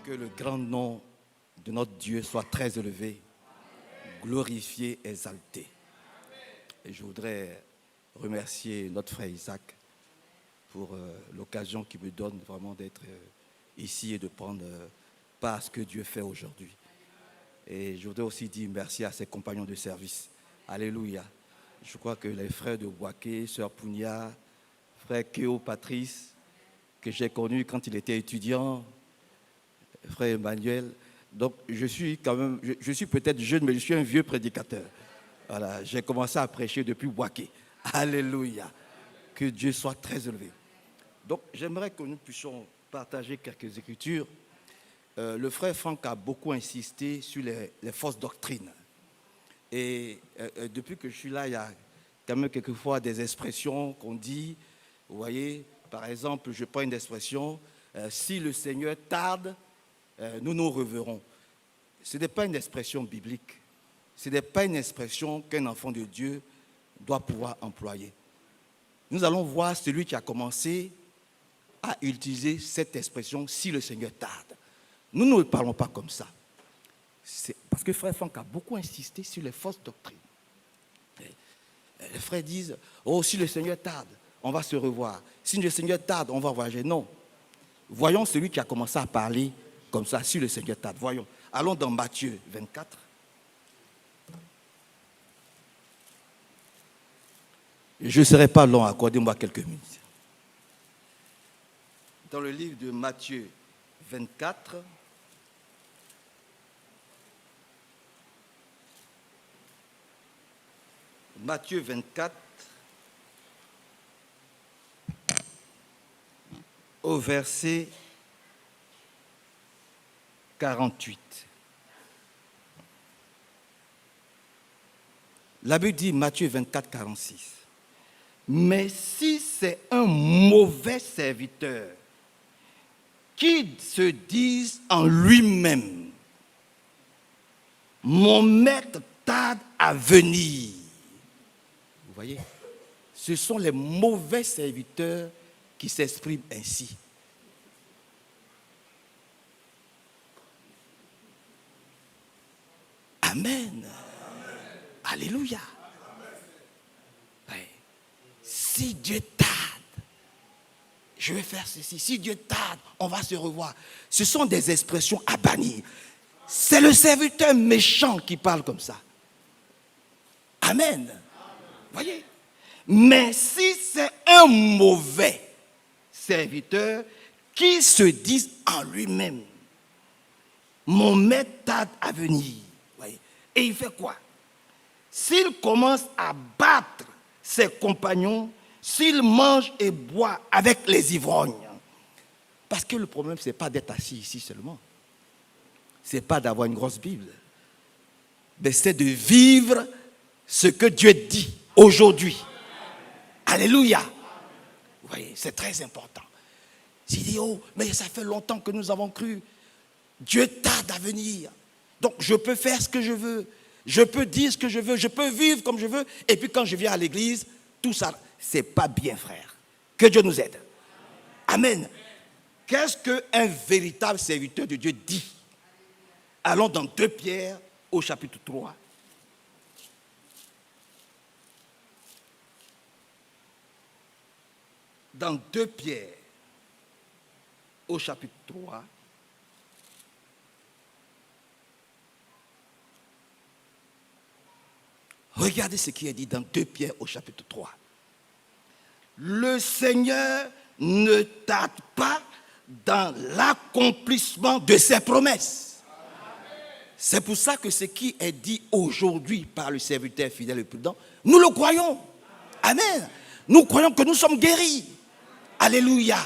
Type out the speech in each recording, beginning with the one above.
Que le grand nom de notre Dieu soit très élevé, glorifié, exalté. Et je voudrais remercier notre frère Isaac pour l'occasion qu'il me donne vraiment d'être ici et de prendre part à ce que Dieu fait aujourd'hui. Et je voudrais aussi dire merci à ses compagnons de service. Alléluia. Je crois que les frères de Boaké, sœur Pounia, frère Kéo Patrice, que j'ai connu quand il était étudiant, frère Emmanuel. Donc je suis quand même, je suis peut-être jeune, mais je suis un vieux prédicateur. Voilà, j'ai commencé à prêcher depuis Boaké. Alléluia. Que Dieu soit très élevé. Donc j'aimerais que nous puissions partager quelques écritures. Le frère Franck a beaucoup insisté sur les fausses doctrines. Et depuis que je suis là, il y a quand même quelquefois des expressions qu'on dit. Vous voyez, par exemple, je prends une expression, si le Seigneur tarde, nous nous reverrons. Ce n'est pas une expression biblique. Ce n'est pas une expression qu'un enfant de Dieu doit pouvoir employer. Nous allons voir celui qui a commencé à utiliser cette expression, si le Seigneur tarde. Nous ne parlons pas comme ça. C'est parce que frère Franck a beaucoup insisté sur les fausses doctrines. Les frères disent, oh, si le Seigneur tarde, on va se revoir. Si le Seigneur tarde, on va voyager. Non. Voyons celui qui a commencé à parler comme ça, si le Seigneur tarde. Voyons. Allons dans Matthieu 24. Je ne serai pas long, accordez-moi quelques minutes. Dans le livre de Matthieu 24, Matthieu 24, au verset 48. La Bible dit, Matthieu 24, 46. Mais si c'est un mauvais serviteur qui se dise en lui-même, mon maître tarde à venir. Vous voyez, ce sont les mauvais serviteurs qui s'expriment ainsi. Amen. Alléluia. Ouais. Si Dieu tarde, je vais faire ceci. Si Dieu tarde, on va se revoir. Ce sont des expressions à bannir. C'est le serviteur méchant qui parle comme ça. Amen. Voyez. Mais si c'est un mauvais serviteur qui se dit en lui-même, mon maître tarde à venir. Voyez. Et il fait quoi? S'il commence à battre ses compagnons, s'il mange et boit avec les ivrognes. Parce que le problème, ce n'est pas d'être assis ici seulement. Ce n'est pas d'avoir une grosse Bible. Mais c'est de vivre ce que Dieu dit aujourd'hui. Alléluia. Vous voyez, c'est très important. S'il dit, oh, mais ça fait longtemps que nous avons cru. Dieu tarde à venir. Donc, je peux faire ce que je veux. Je peux dire ce que je veux. Je peux vivre comme je veux. Et puis, quand je viens à l'église, tout ça, c'est pas bien, frère. Que Dieu nous aide. Amen. Qu'est-ce qu'un véritable serviteur de Dieu dit? Allons dans 2 Pierre au chapitre 3. Dans 2 Pierre au chapitre 3. Regardez ce qui est dit dans 2 Pierre au chapitre 3. Le Seigneur ne tarde pas dans l'accomplissement de ses promesses. C'est pour ça que ce qui est dit aujourd'hui par le serviteur fidèle et prudent, nous le croyons. Amen. Nous croyons que nous sommes guéris. Alléluia.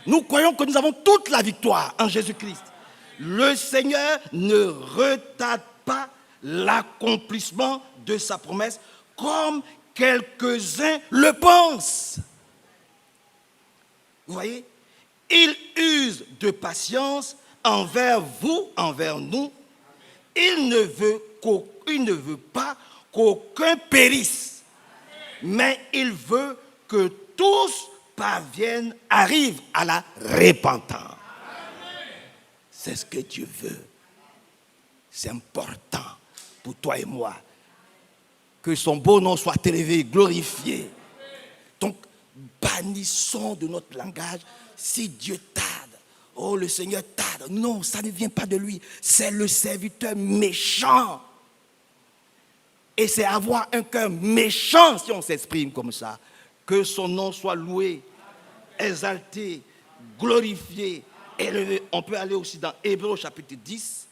Nous croyons que nous avons toute la victoire en Jésus-Christ. Le Seigneur ne retarde pas l'accomplissement de sa promesse comme quelques-uns le pensent. Vous voyez, il use de patience envers vous, envers nous. Il ne veut pas qu'aucun périsse, mais il veut que tous arrivent à la repentance. C'est ce que Dieu veut. C'est important pour toi et moi. Que son beau nom soit élevé, glorifié. Donc, bannissons de notre langage si Dieu tarde. Oh, le Seigneur tarde. Non, ça ne vient pas de lui. C'est le serviteur méchant. Et c'est avoir un cœur méchant si on s'exprime comme ça. Que son nom soit loué, exalté, glorifié, élevé. On peut aller aussi dans Hébreux au chapitre 10.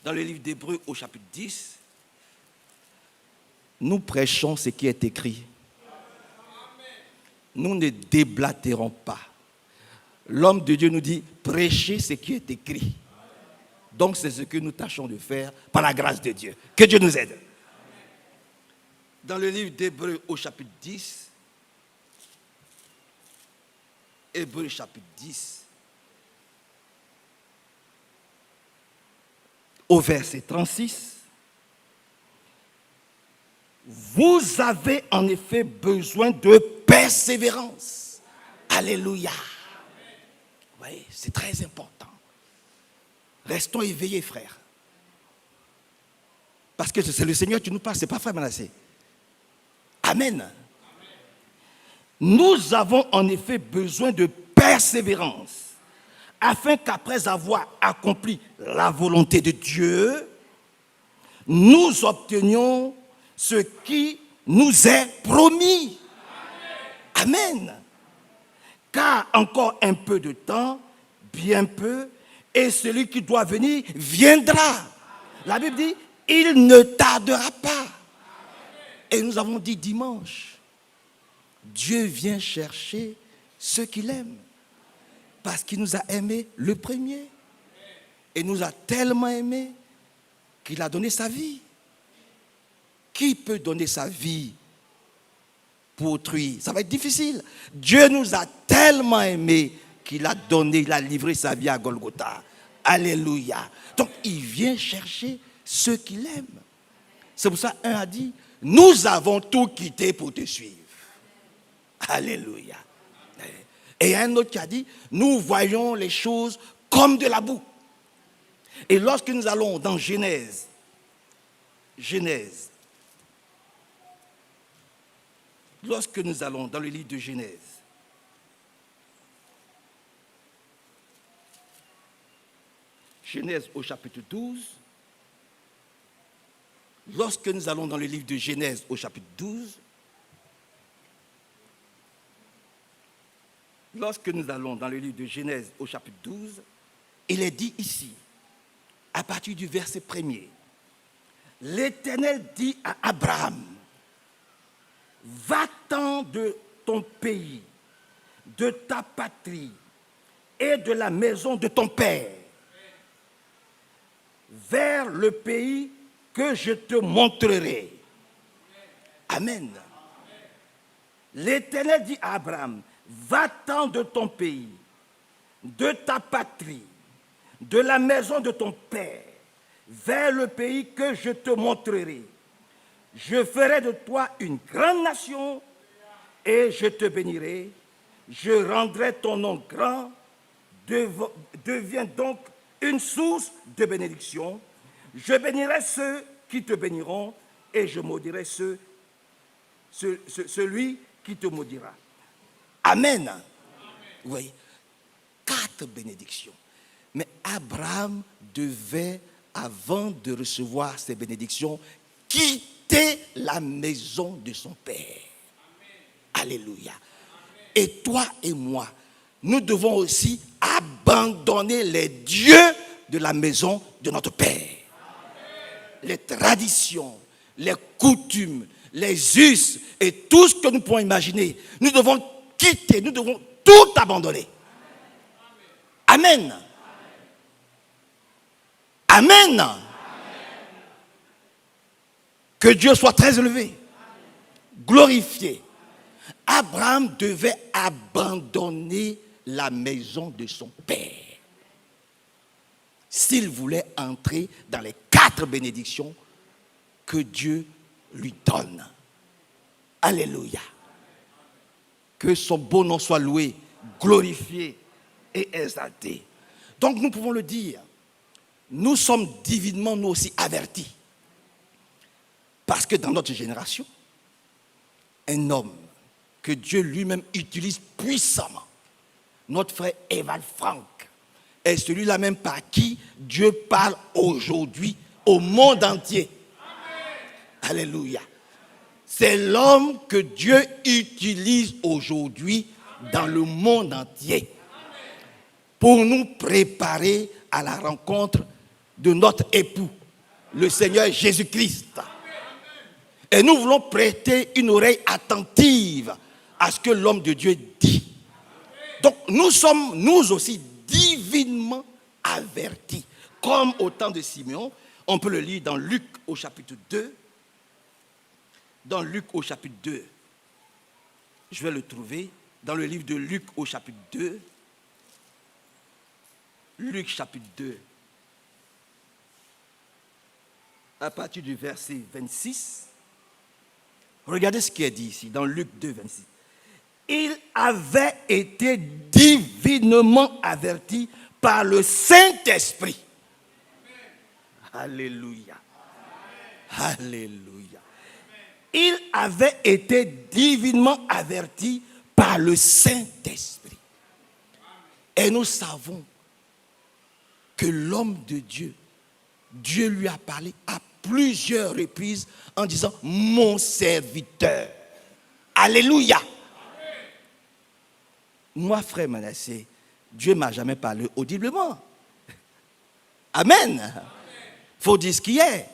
Dans le livre d'Hébreux au chapitre 10. Nous prêchons ce qui est écrit. Nous ne déblatérons pas. L'homme de Dieu nous dit, prêchez ce qui est écrit. Donc c'est ce que nous tâchons de faire par la grâce de Dieu. Que Dieu nous aide. Dans le livre d'Hébreux au chapitre 10, Hébreux chapitre 10, au verset 36, vous avez en effet besoin de persévérance. Alléluia. Oui, c'est très important. Restons éveillés, frères. Parce que c'est le Seigneur qui nous parle, ce n'est pas frère Manassé. Amen. Nous avons en effet besoin de persévérance, afin qu'après avoir accompli la volonté de Dieu, nous obtenions ce qui nous est promis. Amen. Car encore un peu de temps, bien peu, et celui qui doit venir viendra. La Bible dit, il ne tardera pas. Et nous avons dit dimanche, Dieu vient chercher ceux qu'il aime. Parce qu'il nous a aimés le premier. Et nous a tellement aimés qu'il a donné sa vie. Qui peut donner sa vie pour autrui? Ça va être difficile. Dieu nous a tellement aimés qu'il a donné, il a livré sa vie à Golgotha. Alléluia. Donc il vient chercher ceux qu'il aime. C'est pour ça un a dit, nous avons tout quitté pour te suivre. Alléluia. Et il y a un autre qui a dit, nous voyons les choses comme de la boue. Et lorsque nous allons dans Genèse, lorsque nous allons dans le livre de Genèse, Genèse au chapitre 12, lorsque nous allons dans le livre de Genèse au chapitre 12, lorsque nous allons dans le livre de Genèse au chapitre 12, il est dit ici, à partir du verset 1er, l'Éternel dit à Abraham, va-t'en de ton pays, de ta patrie et de la maison de ton père, vers le pays que je te montrerai. Amen. L'Éternel dit à Abraham, va-t'en de ton pays, de ta patrie, de la maison de ton père, vers le pays que je te montrerai. Je ferai de toi une grande nation et je te bénirai. Je rendrai ton nom grand. Deviens donc une source de bénédiction. Je bénirai ceux qui te béniront et je maudirai celui qui te maudira. Amen. Oui. 4 bénédictions. Mais Abraham devait, avant de recevoir ces bénédictions, quitter la maison de son père. Amen. Alléluia. Amen. Et toi et moi, nous devons aussi abandonner les dieux de la maison de notre père. Amen. Les traditions, les coutumes, les us et tout ce que nous pouvons imaginer, nous devons quitter, nous devons tout abandonner. Amen. Amen. Amen. Que Dieu soit très élevé, glorifié. Abraham devait abandonner la maison de son père s'il voulait entrer dans les 4 bénédictions que Dieu lui donne. Alléluia. Que son beau nom soit loué, glorifié et exalté. Donc nous pouvons le dire, nous sommes divinement nous aussi avertis. Parce que dans notre génération, un homme que Dieu lui-même utilise puissamment, notre frère Evald Frank, est celui-là même par qui Dieu parle aujourd'hui au monde entier. Amen. Alléluia. C'est l'homme que Dieu utilise aujourd'hui dans le monde entier pour nous préparer à la rencontre de notre époux, le Seigneur Jésus-Christ. Et nous voulons prêter une oreille attentive à ce que l'homme de Dieu dit. Donc nous sommes, nous aussi, divinement avertis. Comme au temps de Simeon, on peut le lire dans Luc au chapitre 2. Dans Luc au chapitre 2, je vais le trouver dans le livre de Luc au chapitre 2. Luc chapitre 2, à partir du verset 26. Regardez ce qui est dit ici, dans Luc 2, 26. Il avait été divinement averti par le Saint-Esprit. Alléluia. Alléluia. Il avait été divinement averti par le Saint-Esprit. Et nous savons que l'homme de Dieu, Dieu lui a parlé à plusieurs reprises en disant « mon serviteur ». Alléluia. Moi, frère Manassé, Dieu ne m'a jamais parlé audiblement. Amen. Il faut dire ce qui est.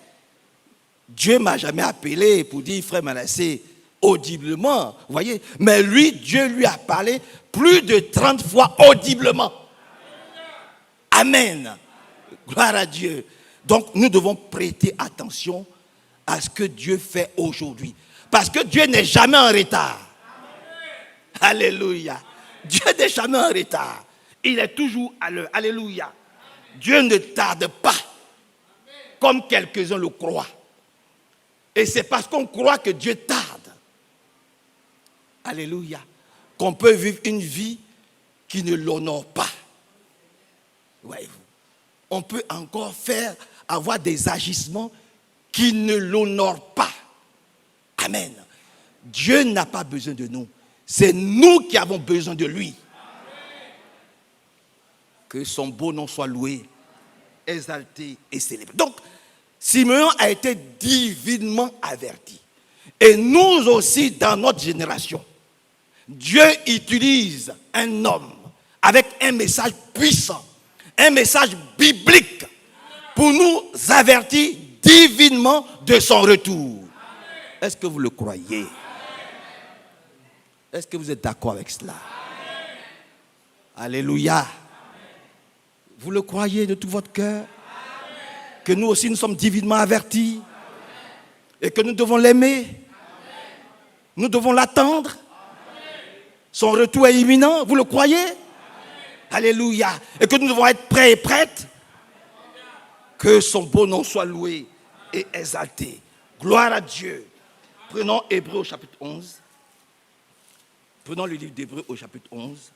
Dieu ne m'a jamais appelé pour dire, frère Manassé, audiblement. Vous voyez? Mais lui, Dieu lui a parlé plus de 30 fois audiblement. Amen. Gloire à Dieu. Donc, nous devons prêter attention à ce que Dieu fait aujourd'hui. Parce que Dieu n'est jamais en retard. Alléluia. Dieu n'est jamais en retard. Il est toujours à l'heure. Alléluia. Dieu ne tarde pas, comme quelques-uns le croient. Et c'est parce qu'on croit que Dieu tarde. Alléluia. Qu'on peut vivre une vie qui ne l'honore pas. Voyez-vous. On peut encore avoir des agissements qui ne l'honorent pas. Amen. Dieu n'a pas besoin de nous. C'est nous qui avons besoin de lui. Que son beau nom soit loué, exalté et célébré. Donc, Simeon a été divinement averti. Et nous aussi, dans notre génération, Dieu utilise un homme avec un message puissant, un message biblique pour nous avertir divinement de son retour. Est-ce que vous le croyez? Est-ce que vous êtes d'accord avec cela? Alléluia. Vous le croyez de tout votre cœur? Que nous aussi nous sommes divinement avertis et que nous devons l'aimer. Nous devons l'attendre. Son retour est imminent. Vous le croyez? Alléluia. Et que nous devons être prêts et prêtes. Que son beau nom soit loué et exalté. Gloire à Dieu. Prenons Hébreux au chapitre 11. Prenons le livre d'Hébreux au chapitre 11.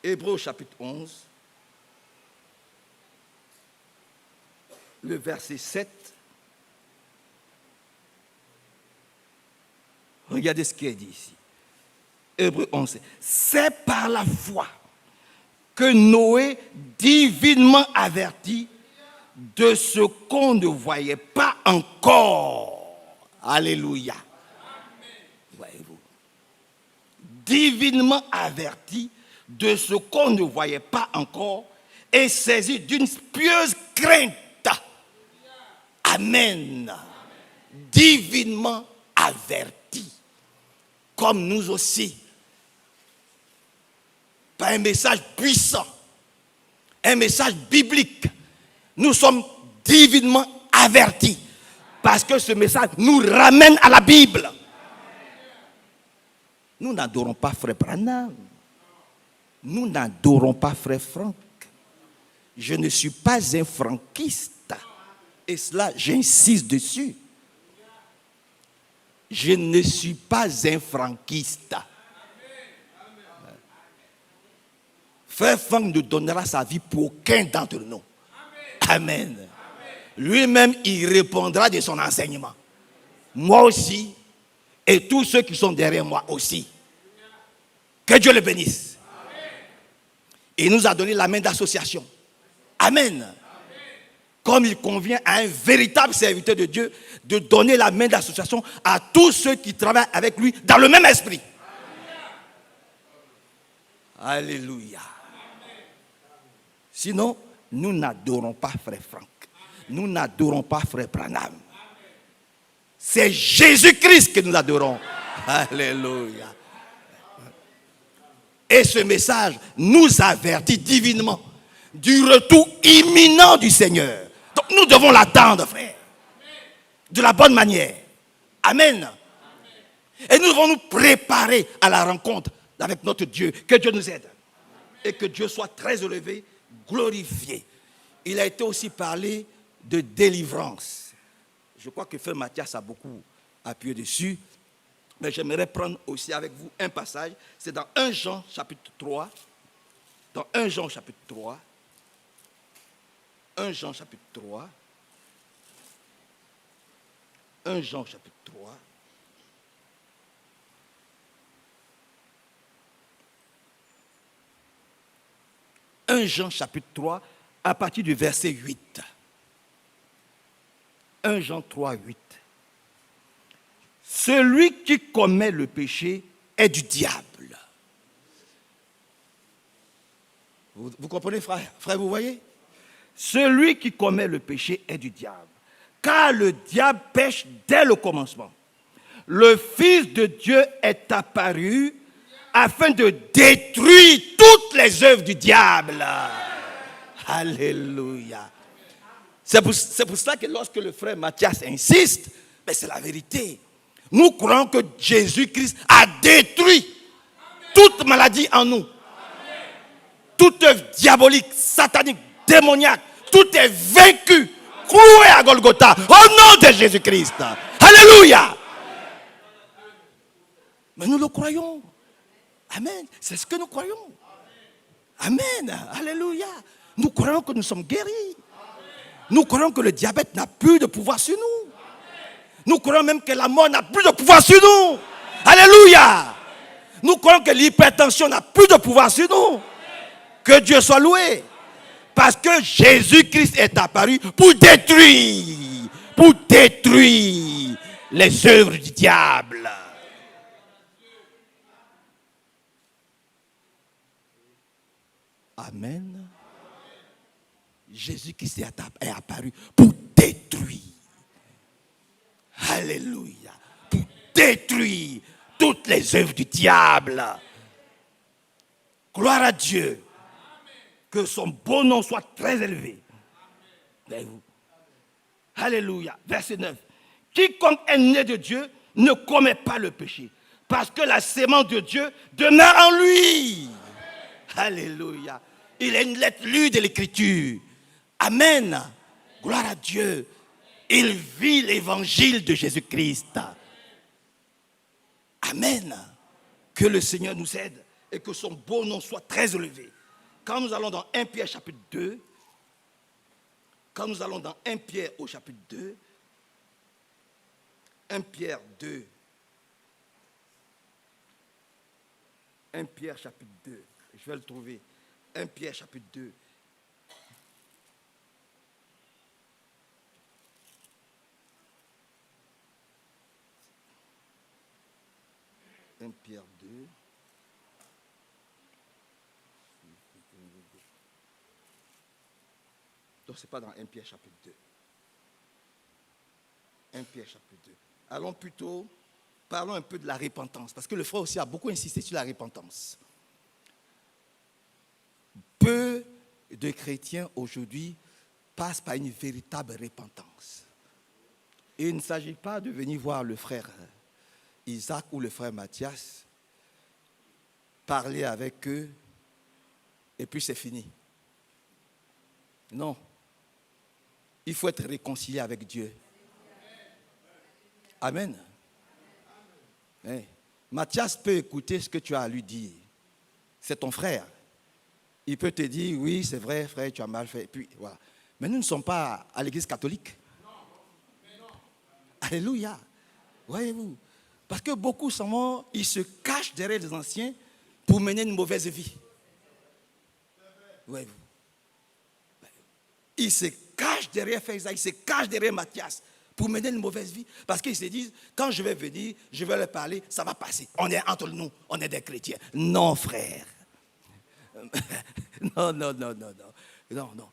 Hébreux au chapitre 11. Le verset 7. Regardez ce qui est dit ici. Hébreux 11. C'est par la foi que Noé, divinement averti de ce qu'on ne voyait pas encore. Alléluia. Voyez-vous. Divinement averti de ce qu'on ne voyait pas encore et saisi d'une pieuse crainte. Amen. Divinement averti. Comme nous aussi. Par un message puissant. Un message biblique. Nous sommes divinement avertis. Parce que ce message nous ramène à la Bible. Nous n'adorons pas frère Branham. Nous n'adorons pas frère Franck. Je ne suis pas un franquiste. Et cela, j'insiste dessus. Je ne suis pas un franquiste. Frère Franck ne donnera sa vie pour aucun d'entre nous. Amen. Lui-même, il répondra de son enseignement. Moi aussi, et tous ceux qui sont derrière moi aussi. Que Dieu le bénisse. Il nous a donné la main d'association. Amen. Comme il convient à un véritable serviteur de Dieu de donner la main d'association à tous ceux qui travaillent avec lui dans le même esprit. Alléluia. Sinon, nous n'adorons pas frère Franck. Nous n'adorons pas frère Branham. C'est Jésus-Christ que nous adorons. Alléluia. Et ce message nous avertit divinement du retour imminent du Seigneur. Donc nous devons l'attendre, frère. De la bonne manière. Amen. Et nous devons nous préparer à la rencontre avec notre Dieu. Que Dieu nous aide. Et que Dieu soit très élevé, glorifié. Il a été aussi parlé de délivrance. Je crois que frère Mathias a beaucoup appuyé dessus. Mais j'aimerais prendre aussi avec vous un passage. C'est dans 1 Jean chapitre 3. Dans 1 Jean chapitre 3. 1 Jean chapitre 3. 1 Jean chapitre 3. Un Jean chapitre 3 à partir du verset 8. 1 Jean 3, 8. Celui qui commet le péché est du diable. Vous comprenez, frère? Frère, vous voyez? Celui qui commet le péché est du diable. Car le diable pêche dès le commencement. Le Fils de Dieu est apparu afin de détruire toutes les œuvres du diable. Alléluia. C'est pour cela que lorsque le frère Mathias insiste, mais c'est la vérité. Nous croyons que Jésus-Christ a détruit toute maladie en nous. Toute œuvre diabolique, satanique, démoniaque, tout est vaincu, cloué à Golgotha, au nom de Jésus-Christ. Alléluia. Mais nous le croyons. Amen. C'est ce que nous croyons. Amen. Alléluia. Nous croyons que nous sommes guéris. Nous croyons que le diabète n'a plus de pouvoir sur nous. Nous croyons même que la mort n'a plus de pouvoir sur nous. Alléluia. Nous croyons que l'hypertension n'a plus de pouvoir sur nous. Que Dieu soit loué. Parce que Jésus-Christ est apparu pour détruire les œuvres du diable. Amen. Jésus-Christ est apparu pour détruire. Alléluia. Pour détruire toutes les œuvres du diable. Gloire à Dieu. Que son beau nom soit très élevé. Voyez-vous. Alléluia. Verset 9. Quiconque est né de Dieu ne commet pas le péché. Parce que la sémence de Dieu demeure en lui. Alléluia. Il a une lettre lue de l'écriture. Amen. Gloire à Dieu. Il vit l'évangile de Jésus-Christ. Amen. Que le Seigneur nous aide et que son beau nom soit très élevé. Quand nous allons dans 1 Pierre chapitre 2, quand nous allons dans 1 Pierre au chapitre 2, 1 Pierre 2, 1 Pierre chapitre 2, je vais le trouver, 1 Pierre chapitre 2. Pierre 2. Donc, ce n'est pas dans 1 Pierre chapitre 2. 1 Pierre chapitre 2. Allons plutôt, parlons un peu de la repentance. Parce que le frère aussi a beaucoup insisté sur la repentance. Peu de chrétiens aujourd'hui passent par une véritable repentance. Et il ne s'agit pas de venir voir le frère Isaac ou le frère Mathias, parler avec eux, et puis c'est fini. Non. Il faut être réconcilié avec Dieu. Amen. Hey. Mathias peut écouter ce que tu as à lui dire. C'est ton frère. Il peut te dire, oui, c'est vrai, frère, tu as mal fait. Et puis, voilà. Mais nous ne sommes pas à l'église catholique. Alléluia. Voyez-vous. Parce que beaucoup, souvent, ils se cachent derrière les anciens pour mener une mauvaise vie. Voyez-vous. Ils se cachent derrière Faiza, ils se cachent derrière Mathias pour mener une mauvaise vie. Parce qu'ils se disent, quand je vais venir, je vais leur parler, ça va passer. On est entre nous, on est des chrétiens. Non, frère. Non, non, non, non, non. Non, non.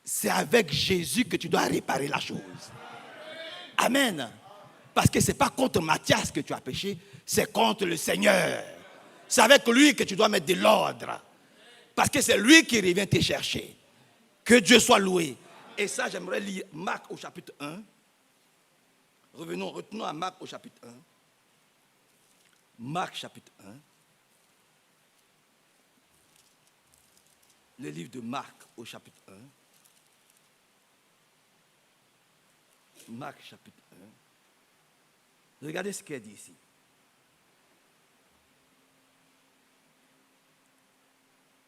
C'est avec Jésus que tu dois réparer la chose. Amen. Parce que ce n'est pas contre Mathias que tu as péché, c'est contre le Seigneur. C'est avec lui que tu dois mettre de l'ordre. Parce que c'est lui qui revient te chercher. Que Dieu soit loué. Et ça, j'aimerais lire Marc au chapitre 1. Retenons à Marc au chapitre 1. Marc chapitre 1. Le livre de Marc au chapitre 1. Marc chapitre 1. Regardez ce qu'il dit ici.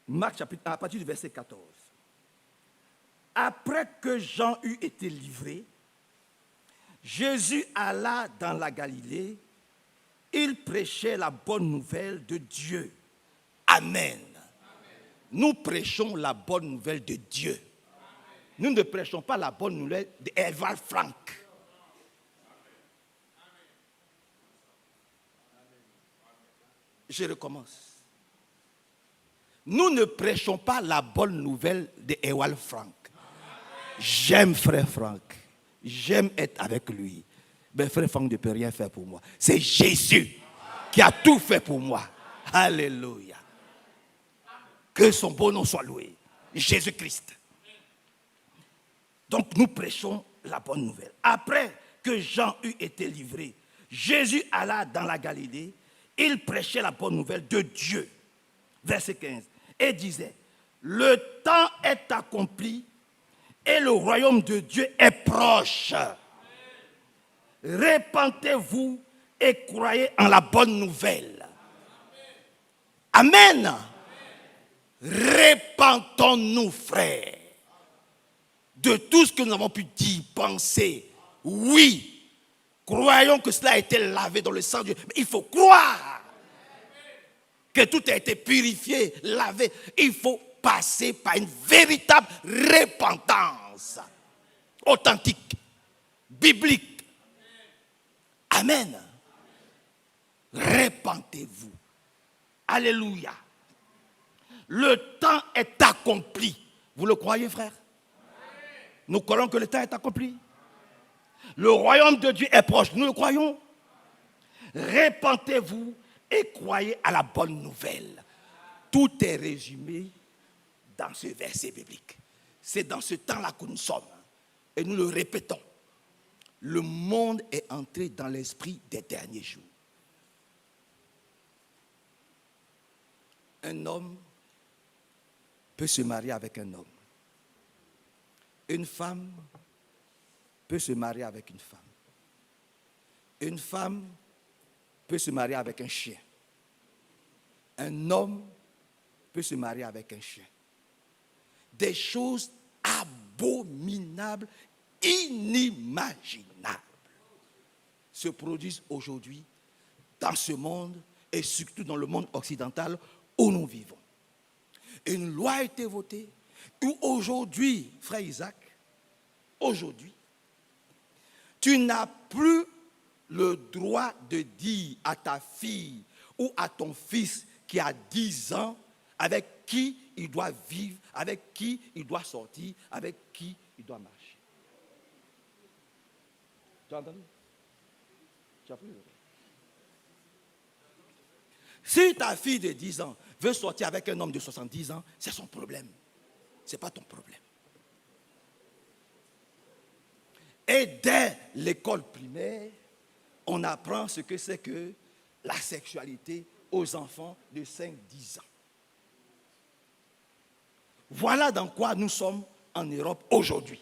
Marc chapitre 1, à partir du verset 14. Après que Jean eut été livré, Jésus alla dans la Galilée. Il prêchait la bonne nouvelle de Dieu. Amen. Nous prêchons la bonne nouvelle de Dieu. Nous ne prêchons pas la bonne nouvelle d'Eval Frank. Je recommence. Nous ne prêchons pas la bonne nouvelle d'Ewal Frank. J'aime frère Frank. J'aime être avec lui. Mais frère Frank ne peut rien faire pour moi. C'est Jésus qui a tout fait pour moi. Alléluia. Que son beau nom soit loué. Jésus-Christ. Donc nous prêchons la bonne nouvelle. Après que Jean eut été livré, Jésus alla dans la Galilée. Il prêchait la bonne nouvelle de Dieu. Verset 15. Et disait, le temps est accompli et le royaume de Dieu est proche. Répentez-vous et croyez en la bonne nouvelle. Amen. Répentons-nous, frères, de tout ce que nous avons pu dire, penser. Oui, croyons que cela a été lavé dans le sang de Dieu. Mais il faut croire que tout a été purifié, lavé. Il faut passer par une véritable repentance authentique, biblique. Amen. Repentez-vous. Alléluia. Le temps est accompli. Vous le croyez, frère? Nous croyons que le temps est accompli. Le royaume de Dieu est proche. Nous le croyons. Repentez-vous et croyez à la bonne nouvelle. Tout est résumé dans ce verset biblique. C'est dans ce temps-là que nous sommes. Et nous le répétons. Le monde est entré dans l'esprit des derniers jours. Un homme peut se marier avec un homme. Une femme peut se marier avec une femme. Une femme peut se marier avec un chien. Un homme peut se marier avec un chien. Des choses abominables, inimaginables se produisent aujourd'hui dans ce monde et surtout dans le monde occidental où nous vivons. Une loi a été votée où aujourd'hui, frère Isaac, aujourd'hui, tu n'as plus le droit de dire à ta fille ou à ton fils qui a 10 ans avec qui il doit vivre, avec qui il doit sortir, avec qui il doit marcher. Tu as entendu? Tu as pris le droit. Si ta fille de 10 ans veut sortir avec un homme de 70 ans, c'est son problème. Ce n'est pas ton problème. Et dès l'école primaire, on apprend ce que c'est que la sexualité aux enfants de 5-10 ans. Voilà dans quoi nous sommes en Europe aujourd'hui.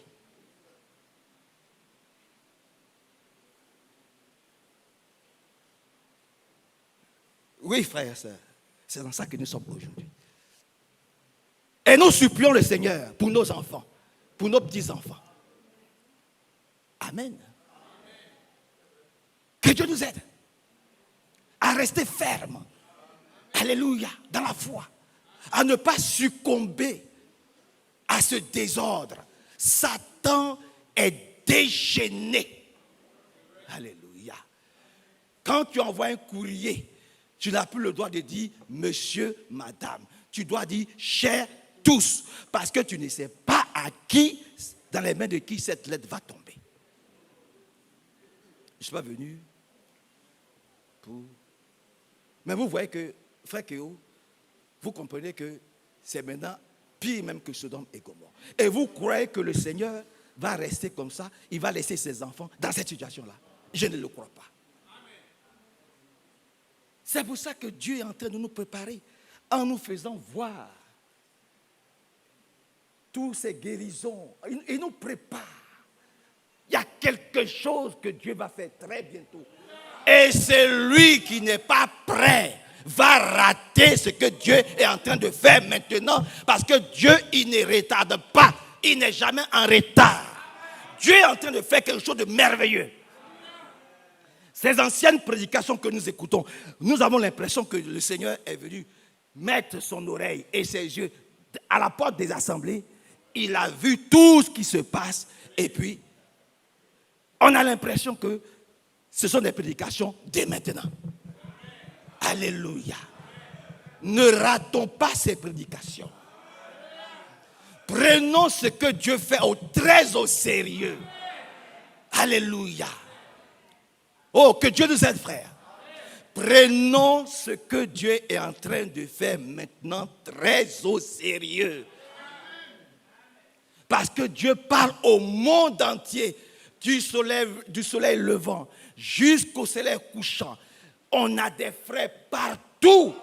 Oui, frères et sœurs, c'est dans ça que nous sommes aujourd'hui. Et nous supplions le Seigneur pour nos enfants, pour nos petits-enfants. Amen. Que Dieu nous aide à rester fermes. Alléluia, dans la foi. À ne pas succomber à ce désordre. Satan est déchaîné. Alléluia. Quand tu envoies un courrier, tu n'as plus le droit de dire monsieur, madame. Tu dois dire chers tous. Parce que tu ne sais pas à qui, dans les mains de qui cette lettre va tomber. Je ne suis pas venu pour... Mais vous voyez que, frère Kéo, vous comprenez que c'est maintenant pire même que Sodome et Gomorrhe. Et vous croyez que le Seigneur va rester comme ça, il va laisser ses enfants dans cette situation-là? Je ne le crois pas. C'est pour ça que Dieu est en train de nous préparer en nous faisant voir toutes ces guérisons. Il nous prépare. Il y a quelque chose que Dieu va faire très bientôt. Et celui qui n'est pas prêt va rater ce que Dieu est en train de faire maintenant. Parce que Dieu, il ne retarde pas. Il n'est jamais en retard. Dieu est en train de faire quelque chose de merveilleux. Ces anciennes prédications que nous écoutons, nous avons l'impression que le Seigneur est venu mettre son oreille et ses yeux à la porte des assemblées. Il a vu tout ce qui se passe et puis on a l'impression que ce sont des prédications dès maintenant. Alléluia. Ne ratons pas ces prédications. Prenons ce que Dieu fait très au sérieux. Alléluia. Oh, que Dieu nous aide, frère. Prenons ce que Dieu est en train de faire maintenant très au sérieux. Parce que Dieu parle au monde entier, du soleil levant jusqu'au soleil couchant. On a des frères partout,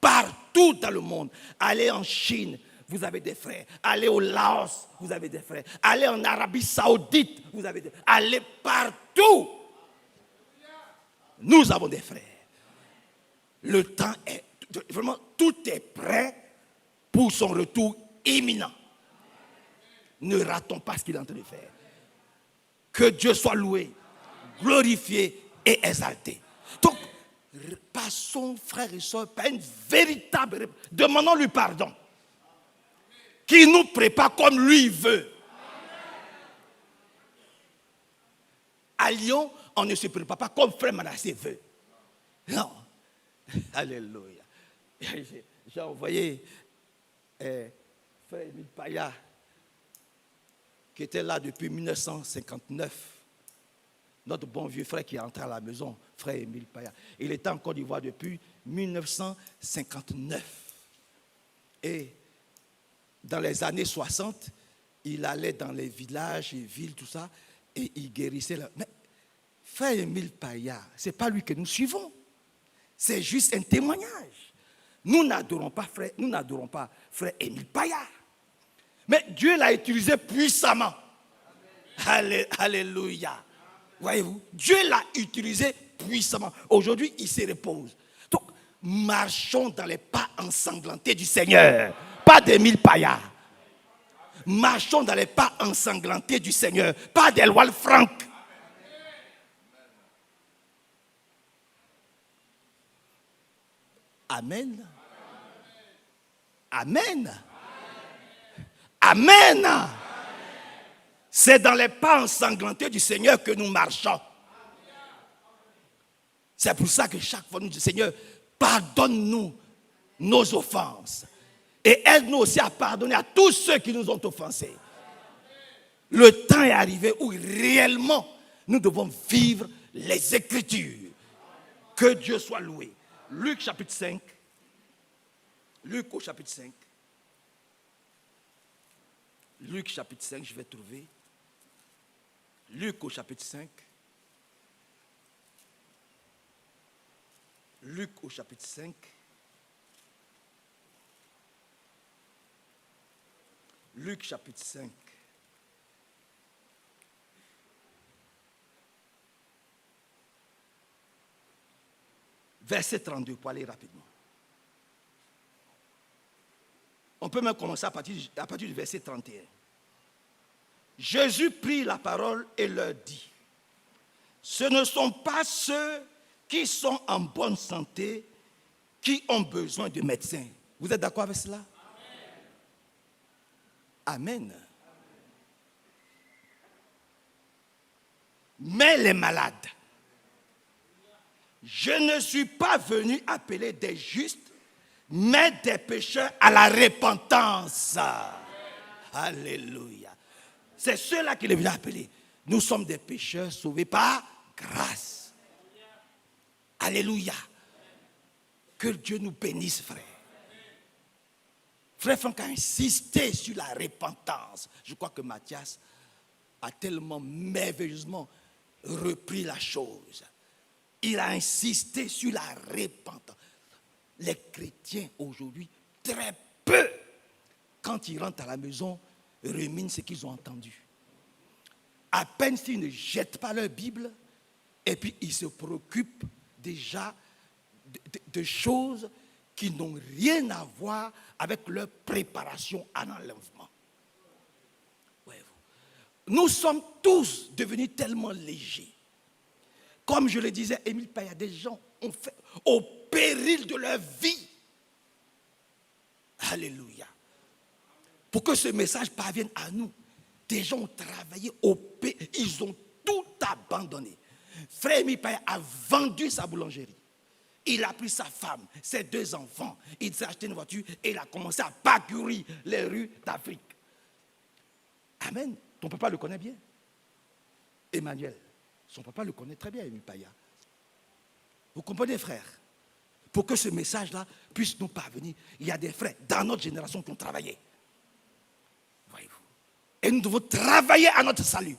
partout dans le monde. Allez en Chine, vous avez des frères. Allez au Laos, vous avez des frères. Allez en Arabie Saoudite, vous avez des frères. Allez partout. Nous avons des frères. Le temps est, vraiment, tout est prêt pour son retour imminent. Ne ratons pas ce qu'il est en train de faire. Que Dieu soit loué, glorifié et exalté. Donc, passons, frères et sœurs, par une véritable... Demandons-lui pardon. Qu'il nous prépare comme lui veut. À Lyon, on ne se prépare pas comme frère Manassé veut. Non. Alléluia. J'ai envoyé frère Émile Paya, qui était là depuis 1959. Notre bon vieux frère qui est entré à la maison, frère Émile Paya. Il était en Côte d'Ivoire depuis 1959. Et dans les années 60, il allait dans les villages et villes, tout ça, et il guérissait. Mais frère Émile Paya, ce n'est pas lui que nous suivons. C'est juste un témoignage. Nous n'adorons pas frère Émile Paya. Mais Dieu l'a utilisé puissamment. Alléluia. Voyez-vous, Dieu l'a utilisé puissamment. Aujourd'hui, il se repose. Donc, marchons dans les pas ensanglantés du Seigneur. Pas d'Émile Paya. Marchons dans les pas ensanglantés du Seigneur. Pas d'Elwal Frank. Amen. Amen. Amen. C'est dans les pas ensanglantés du Seigneur que nous marchons. C'est pour ça que chaque fois nous disons, Seigneur, pardonne-nous nos offenses. Et aide-nous aussi à pardonner à tous ceux qui nous ont offensés. Le temps est arrivé où réellement nous devons vivre les Écritures. Que Dieu soit loué. Luc chapitre 5. Luc au chapitre 5. Luc chapitre 5, je vais trouver. Luc au chapitre 5. Luc au chapitre 5. Luc chapitre 5. Verset 32, pour aller rapidement. On peut même commencer à partir du verset 31. Jésus prit la parole et leur dit, ce ne sont pas ceux qui sont en bonne santé qui ont besoin de médecins. Vous êtes d'accord avec cela? Amen. Mais les malades. Je ne suis pas venu appeler des justes, mais des pécheurs à la repentance. Alléluia. C'est ceux-là qu'il est venu appeler. Nous sommes des pécheurs sauvés par grâce. Alléluia. Que Dieu nous bénisse, frère. Frère Franck a insisté sur la repentance. Je crois que Mathias a tellement merveilleusement repris la chose. Il a insisté sur la repentance. Les chrétiens aujourd'hui, très peu, quand ils rentrent à la maison, ruminent ce qu'ils ont entendu. À peine s'ils ne jettent pas leur Bible, et puis ils se préoccupent déjà de choses qui n'ont rien à voir avec leur préparation à l'enlèvement. Nous sommes tous devenus tellement légers. Comme je le disais, Émile Paya, des gens ont fait au péril de leur vie. Alléluia. Pour que ce message parvienne à nous, des gens ont travaillé au péril, ils ont tout abandonné. Frère Émile Paya a vendu sa boulangerie. Il a pris sa femme, ses 2 enfants, il s'est acheté une voiture et il a commencé à parcourir les rues d'Afrique. Amen. Ton papa le connaît bien. Emmanuel, son papa le connaît très bien, Émile Paya. Vous comprenez, frère? Pour que ce message-là puisse nous parvenir, il y a des frères dans notre génération qui ont travaillé. Voyez-vous. Et nous devons travailler à notre salut.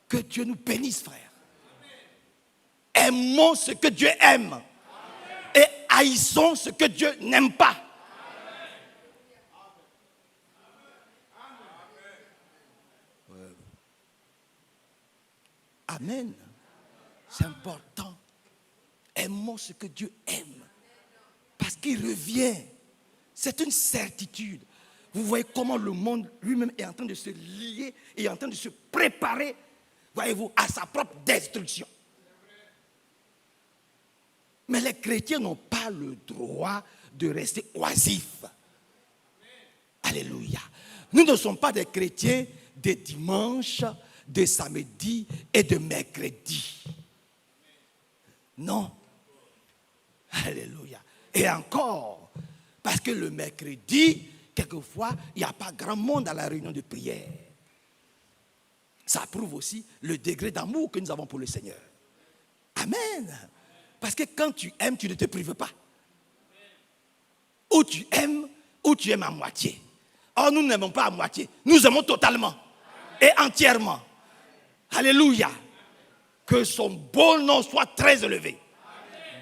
Que Dieu nous bénisse, frère. Aimons ce que Dieu aime. Et haïssons ce que Dieu n'aime pas. Amen. C'est important. Aimons ce que Dieu aime. Parce qu'il revient. C'est une certitude. Vous voyez comment le monde lui-même est en train de se lier et en train de se préparer, voyez-vous, à sa propre destruction. Mais les chrétiens n'ont pas le droit de rester oisifs. Alléluia. Nous ne sommes pas des chrétiens des dimanches, de samedi et de mercredi. Non. Alléluia. Et encore, parce que le mercredi, quelquefois, il n'y a pas grand monde à la réunion de prière. Ça prouve aussi le degré d'amour que nous avons pour le Seigneur. Amen. Parce que quand tu aimes, tu ne te prives pas. Ou tu aimes à moitié. Or, nous n'aimons pas à moitié. Nous aimons totalement et entièrement. Alléluia. Que son beau nom soit très élevé.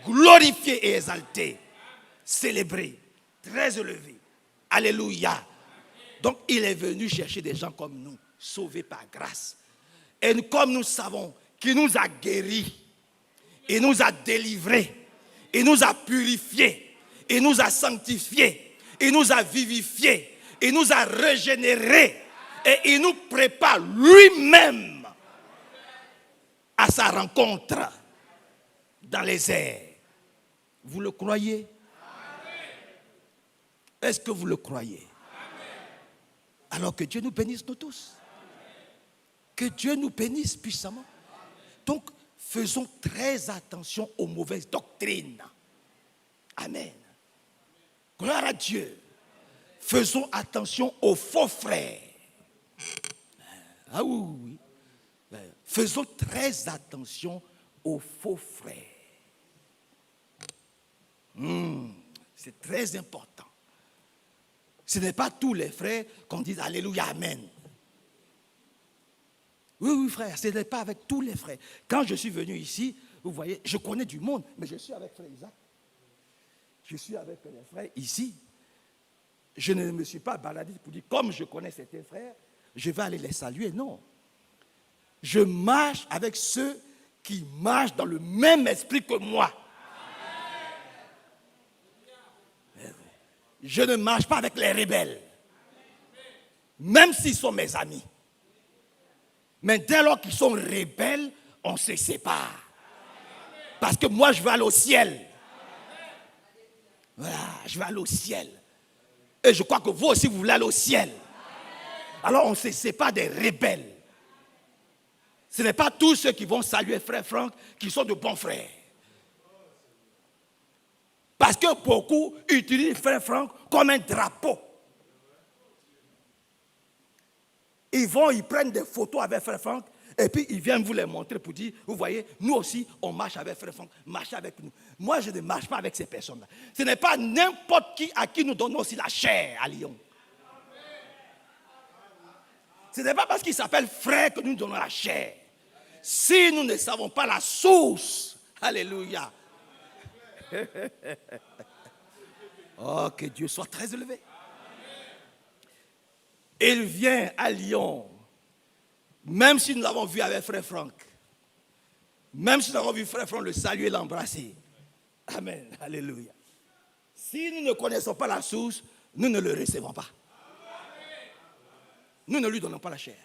Glorifié et exalté. Célébré. Très élevé. Alléluia. Donc, il est venu chercher des gens comme nous, sauvés par grâce. Et comme nous savons qu'il nous a guéris, il nous a délivrés, il nous a purifiés, il nous a sanctifiés, il nous a vivifiés, il nous a régénérés et il nous prépare lui-même à sa rencontre dans les airs. Vous le croyez? Est-ce que vous le croyez? Alors que Dieu nous bénisse nous tous. Que Dieu nous bénisse puissamment. Donc, faisons très attention aux mauvaises doctrines. Amen. Gloire à Dieu. Faisons attention aux faux frères. Ah oui, oui. Faisons très attention aux faux frères. C'est très important. Ce n'est pas tous les frères qu'on dit Alléluia, Amen. Oui, oui, frère, ce n'est pas avec tous les frères. Quand je suis venu ici, vous voyez, je connais du monde, mais je suis avec frère Isaac. Je suis avec les frères ici. Je ne me suis pas baladé pour dire, comme je connais certains frères, je vais aller les saluer. Non. Je marche avec ceux qui marchent dans le même esprit que moi. je ne marche pas avec les rebelles. Même s'ils sont mes amis. Mais dès lors qu'ils sont rebelles, on se sépare. Parce que moi, je veux aller au ciel. Voilà, je veux aller au ciel. Et je crois que vous aussi, vous voulez aller au ciel. Alors, on se sépare des rebelles. Ce n'est pas tous ceux qui vont saluer frère Franck qui sont de bons frères. Parce que beaucoup utilisent frère Franck comme un drapeau. Ils prennent des photos avec frère Franck et puis ils viennent vous les montrer pour dire, vous voyez, nous aussi, on marche avec frère Franck, marchez avec nous. Moi, je ne marche pas avec ces personnes-là. Ce n'est pas n'importe qui à qui nous donnons aussi la chair à Lyon. Ce n'est pas parce qu'il s'appelle frère que nous donnons la chair. Si nous ne savons pas la source, alléluia. Oh, que Dieu soit très élevé. Il vient à Lyon, même si nous l'avons vu avec frère Franck, même si nous avons vu frère Franck le saluer et l'embrasser. Amen, alléluia. Si nous ne connaissons pas la source, nous ne le recevons pas. Nous ne lui donnons pas la chair.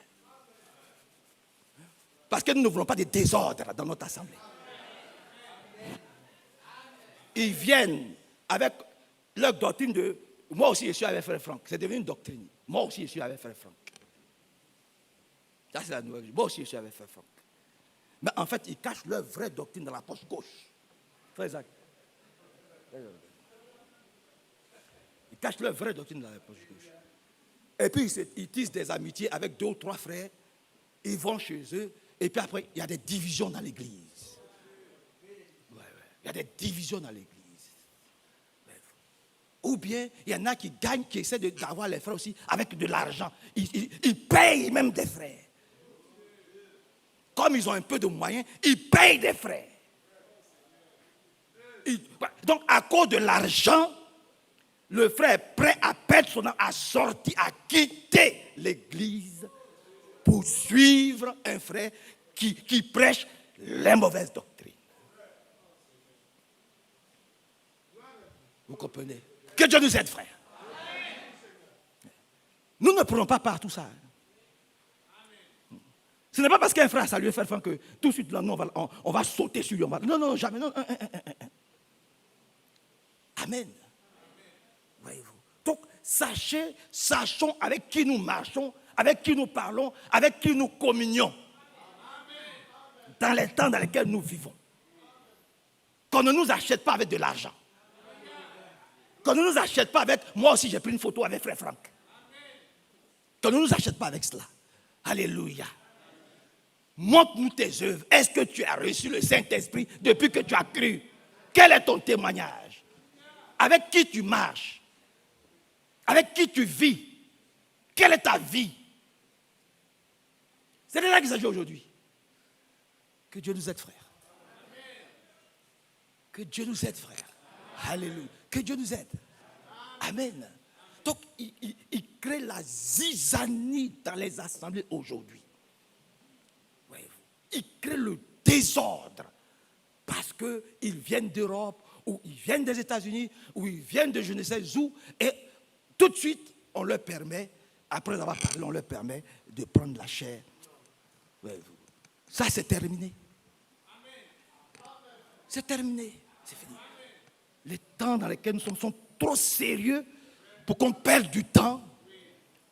Parce que nous ne voulons pas de désordre dans notre assemblée. Ils viennent avec leur doctrine de moi aussi je suis avec frère Franck. C'est devenu une doctrine. Moi aussi je suis avec frère Franck. Ça c'est la nouvelle. Moi aussi je suis avec frère Franck. Mais en fait, ils cachent leur vraie doctrine dans la poche gauche. Frère Isaac. Ils cachent leur vraie doctrine dans la poche gauche. Et puis ils tissent des amitiés avec 2 ou 3 frères. Ils vont chez eux. Et puis après, il y a des divisions dans l'église. Il y a des divisions dans l'église. Ou bien, il y en a qui gagnent, qui essaient d'avoir les frères aussi avec de l'argent. Ils payent même des frères. Comme ils ont un peu de moyens, ils payent des frères. Donc, à cause de l'argent, le frère est prêt à perdre son âme, à sortir, à quitter l'église pour suivre un frère qui prêche les mauvaises doctrines. Vous comprenez? Que Dieu nous aide, frère. Nous ne prenons pas part à tout ça. Ce n'est pas parce qu'un frère a salué frère Franck que tout de suite, là, nous, on va sauter sur lui. Non, non, jamais. Non. Amen. Voyez-vous. Donc, sachons avec qui nous marchons, avec qui nous parlons, avec qui nous communions. Dans les temps dans lesquels nous vivons. Qu'on ne nous achète pas avec de l'argent. Qu'on ne nous achète pas avec, moi aussi j'ai pris une photo avec frère Franck. Qu'on ne nous achète pas avec cela. Alléluia. Montre-nous tes œuvres. Est-ce que tu as reçu le Saint-Esprit depuis que tu as cru? Quel est ton témoignage? Avec qui tu marches? Avec qui tu vis? Quelle est ta vie? C'est de là qu'il s'agit aujourd'hui. Que Dieu nous aide, frère. Que Dieu nous aide, frère. Alléluia. Que Dieu nous aide. Amen. Donc, il crée la zizanie dans les assemblées aujourd'hui. Il crée le désordre parce qu'ils viennent d'Europe, ou ils viennent des États-Unis, ou ils viennent de je ne sais où, et tout de suite, on leur permet, après avoir parlé, on leur permet de prendre la chair. Ça, c'est terminé. C'est terminé. C'est fini. Les temps dans lesquels nous sommes sont trop sérieux pour qu'on perde du temps,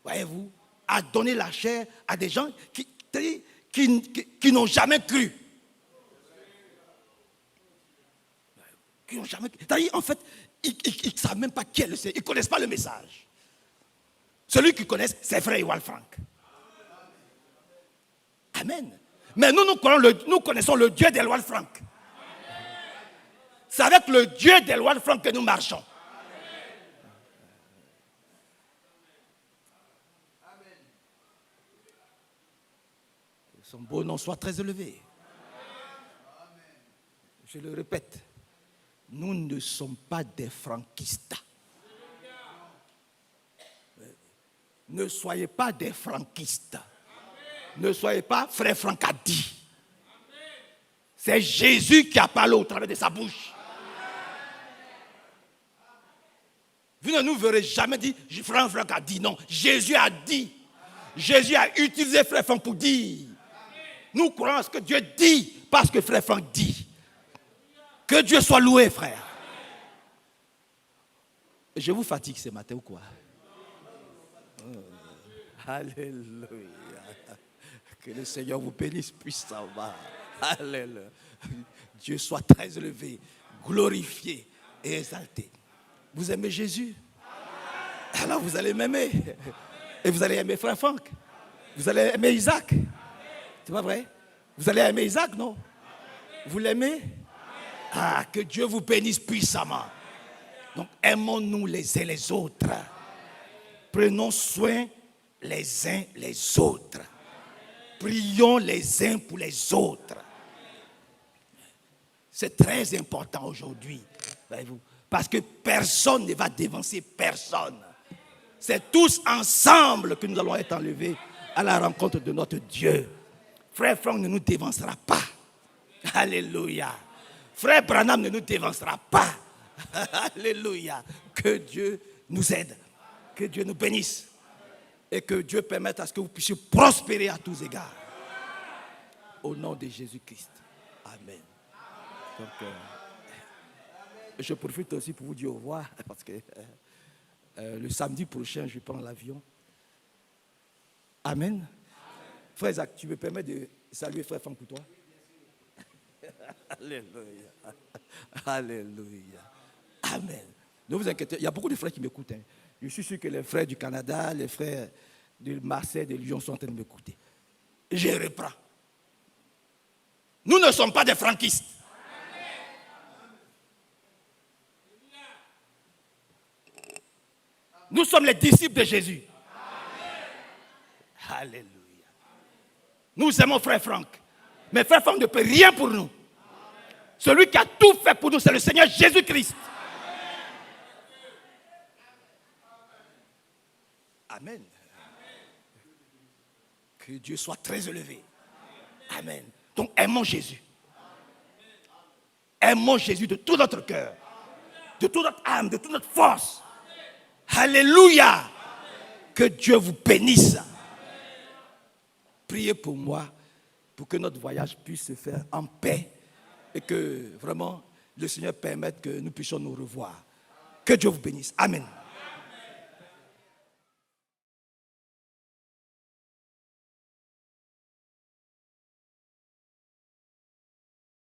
voyez-vous, à donner la chair à des gens qui n'ont jamais cru. Qui n'ont jamais cru. C'est-à-dire, en fait, ils ne savent même pas qui est le Seigneur. Ils ne connaissent pas le message. Celui qui connaît, c'est frère Ewald Franck. Amen. Mais nous connaissons le Dieu d'Ewald Franck. C'est avec le Dieu d'Ewald Franck que nous marchons. Que son beau nom soit très élevé. Je le répète, nous ne sommes pas des franquistes. Ne soyez pas des franquistes. Ne soyez pas frère Franck a dit. C'est Jésus qui a parlé au travers de sa bouche. Vous ne ne nous verrez jamais dire, frère Franck a dit. Non, Jésus a dit. Jésus a utilisé frère Franck pour dire. Nous croyons à ce que Dieu dit, parce que frère Franck dit. Que Dieu soit loué, frère. Je vous fatigue ce matin ou quoi? Alléluia. Que le Seigneur vous bénisse puissamment. Alléluia. Dieu soit très élevé, glorifié et exalté. Vous aimez Jésus? Alors vous allez m'aimer. Et vous allez aimer frère Franck. Vous allez aimer Isaac. C'est pas vrai? Vous allez aimer Isaac, non? Vous l'aimez? Ah, que Dieu vous bénisse puissamment. Donc aimons-nous les uns les autres. Prenons soin les uns les autres. Prions les uns pour les autres. C'est très important aujourd'hui. Voyez-vous, parce que personne ne va dévancer personne. C'est tous ensemble que nous allons être enlevés à la rencontre de notre Dieu. Frère Franck ne nous dévancera pas. Alléluia. Frère Branham ne nous dévancera pas. Alléluia. Que Dieu nous aide. Que Dieu nous bénisse. Et que Dieu permette à ce que vous puissiez prospérer à tous égards. Au nom de Jésus-Christ. Amen. Donc, je profite aussi pour vous dire au revoir. Parce que le samedi prochain, je prends l'avion. Amen. Frère Isaac, tu me permets de saluer frère Franck pour toi? Alléluia. Alléluia. Amen. Ne vous inquiétez, il y a beaucoup de frères qui m'écoutent. Je suis sûr que les frères du Canada, les frères de Marseille, de Lyon sont en train de m'écouter. Je reprends. Nous ne sommes pas des franquistes. Nous sommes les disciples de Jésus. Alléluia. Nous aimons frère Franck. Mais frère Franck ne peut rien pour nous. Celui qui a tout fait pour nous, c'est le Seigneur Jésus-Christ. Amen. Que Dieu soit très élevé. Amen. Donc aimons Jésus. Aimons Jésus de tout notre cœur, de toute notre âme, de toute notre force. Alléluia. Que Dieu vous bénisse. Priez pour moi, pour que notre voyage puisse se faire en paix et que vraiment le Seigneur permette que nous puissions nous revoir. Que Dieu vous bénisse. Amen.